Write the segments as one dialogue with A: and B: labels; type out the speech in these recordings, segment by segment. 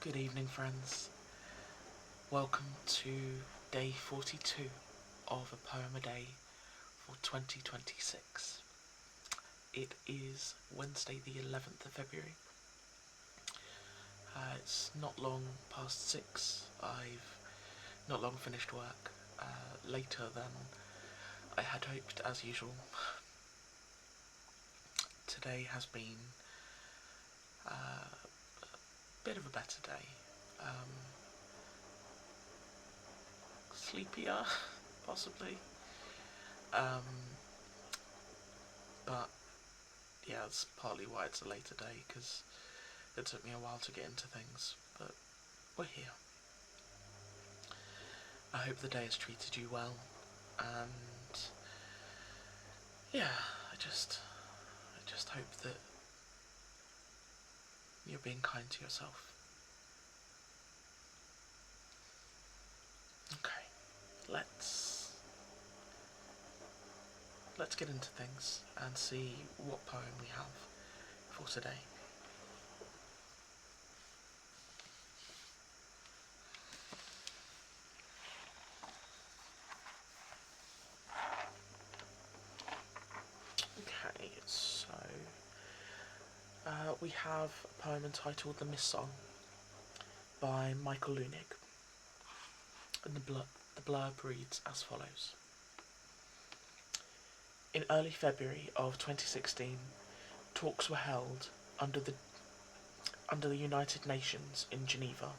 A: Good evening, friends. Welcome to day 42 of A Poem a Day for 2026. It is Wednesday, the 11th of February. It's not long past 6. I've not long finished work, later than I had hoped, as usual. Today has been a bit of a better day. Sleepier, possibly. Um, but yeah, that's partly why it's a later day, because it took me a while to get into things, but we're here. I hope the day has treated you well, and yeah, I just hope that you're being kind to yourself. Okay, let's let's get into things and see what poem we have for today. Okay, so we have a poem entitled "The Missile" by Michael Leunig, and the blurb reads as follows. In early February of 2016, talks were held under the United Nations in Geneva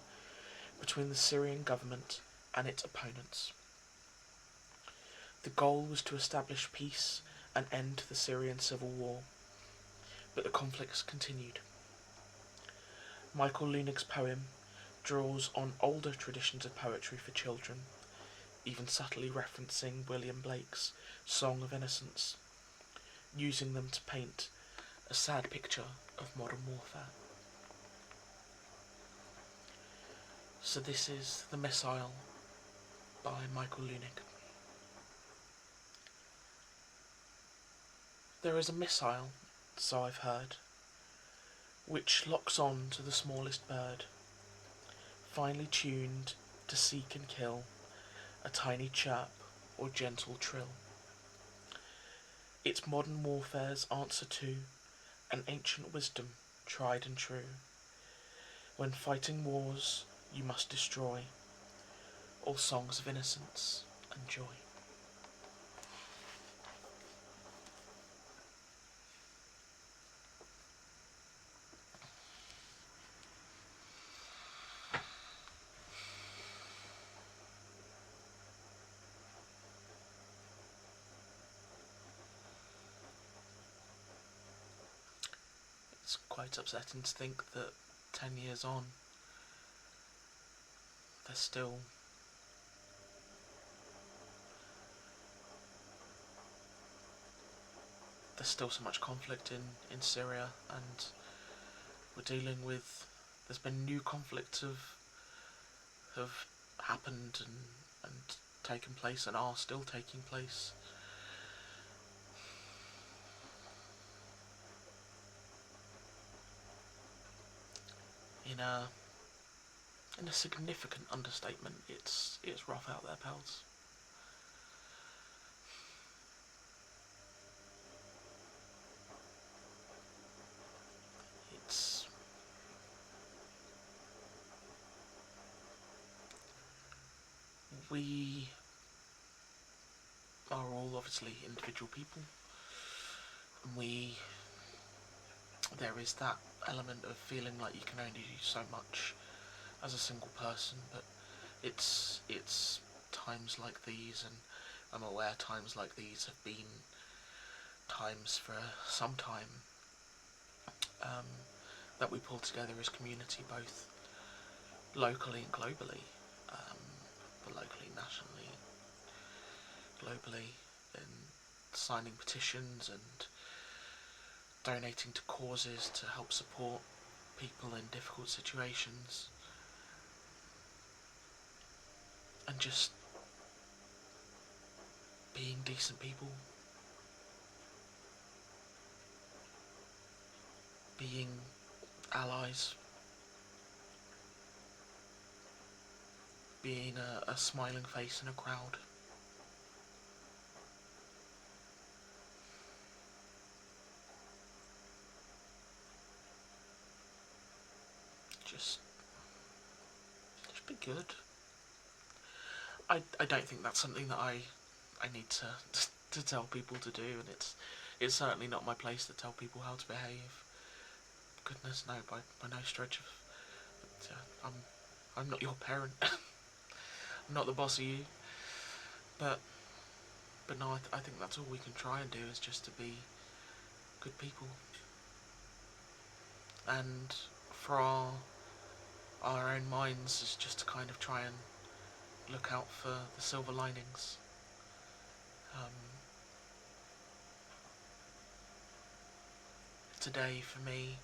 A: between the Syrian government and its opponents. The goal was to establish peace and end the Syrian civil war, but the conflicts continued. Michael Leunig's poem draws on older traditions of poetry for children, even subtly referencing William Blake's Song of Innocence, using them to paint a sad picture of modern warfare. So this is The Missile by Michael Leunig. There is a missile, so I've heard, which locks on to the smallest bird, finely tuned to seek and kill a tiny chirp or gentle trill. It's modern warfare's answer to an ancient wisdom tried and true. When fighting wars, you must destroy all songs of innocence and joy. It's quite upsetting to think that 10 years on, there's still so much conflict in Syria, and we're dealing with, there's been new conflicts have happened and taken place and are still taking place. In a significant understatement, it's rough out there, pals. It's we are all obviously individual people, and there is that element of feeling like you can only do so much as a single person, but it's times like these, and I'm aware times like these have been times for some time, that we pull together as community, both locally and globally, but locally, nationally, globally, in signing petitions and donating to causes to help support people in difficult situations, and just being decent people, being allies, being a smiling face in a crowd. Just be good. I don't think that's something that I need to tell people to do, and it's certainly not my place to tell people how to behave. Goodness, no, by no stretch of. But, I'm not your parent. I'm not the boss of you. But no, I think that's all we can try and do is just to be good people, and for our own minds is just to kind of try and look out for the silver linings. Today, for me,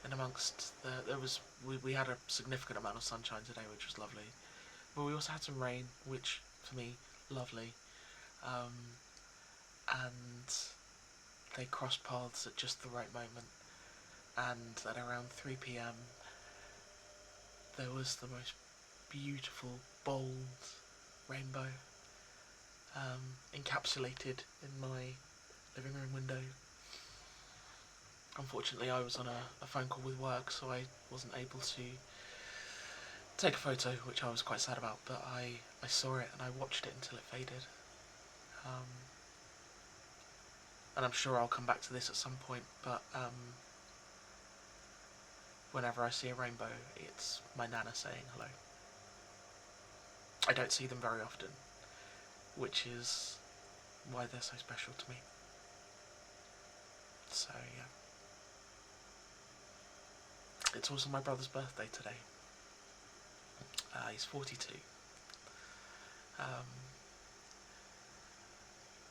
A: and amongst we had a significant amount of sunshine today, which was lovely. But we also had some rain, which for me, lovely. And they crossed paths at just the right moment. And at around 3 p.m, there was the most beautiful, bold rainbow encapsulated in my living room window. Unfortunately, I was on a phone call with work, so I wasn't able to take a photo, which I was quite sad about, but I saw it and I watched it until it faded. And I'm sure I'll come back to this at some point, but whenever I see a rainbow, it's my nana saying hello. I don't see them very often, which is why they're so special to me. So, yeah. It's also my brother's birthday today. He's 42.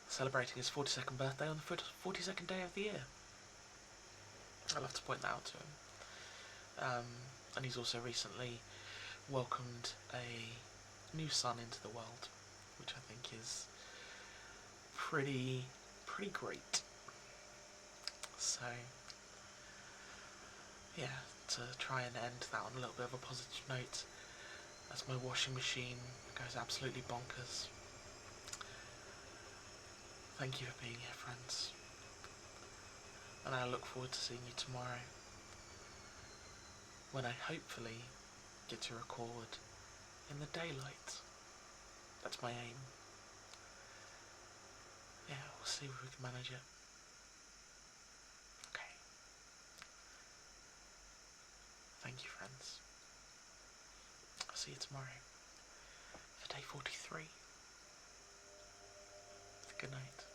A: Celebrating his 42nd birthday on the 42nd day of the year. I'll have to point that out to him. And he's also recently welcomed a new son into the world, which I think is pretty great. So, yeah, to try and end that on a little bit of a positive note, as my washing machine goes absolutely bonkers. Thank you for being here, friends. And I look forward to seeing you tomorrow, when I hopefully get to record in the daylight. That's my aim. Yeah, we'll see if we can manage it. Okay. Thank you, friends. I'll see you tomorrow for day 43. Good night.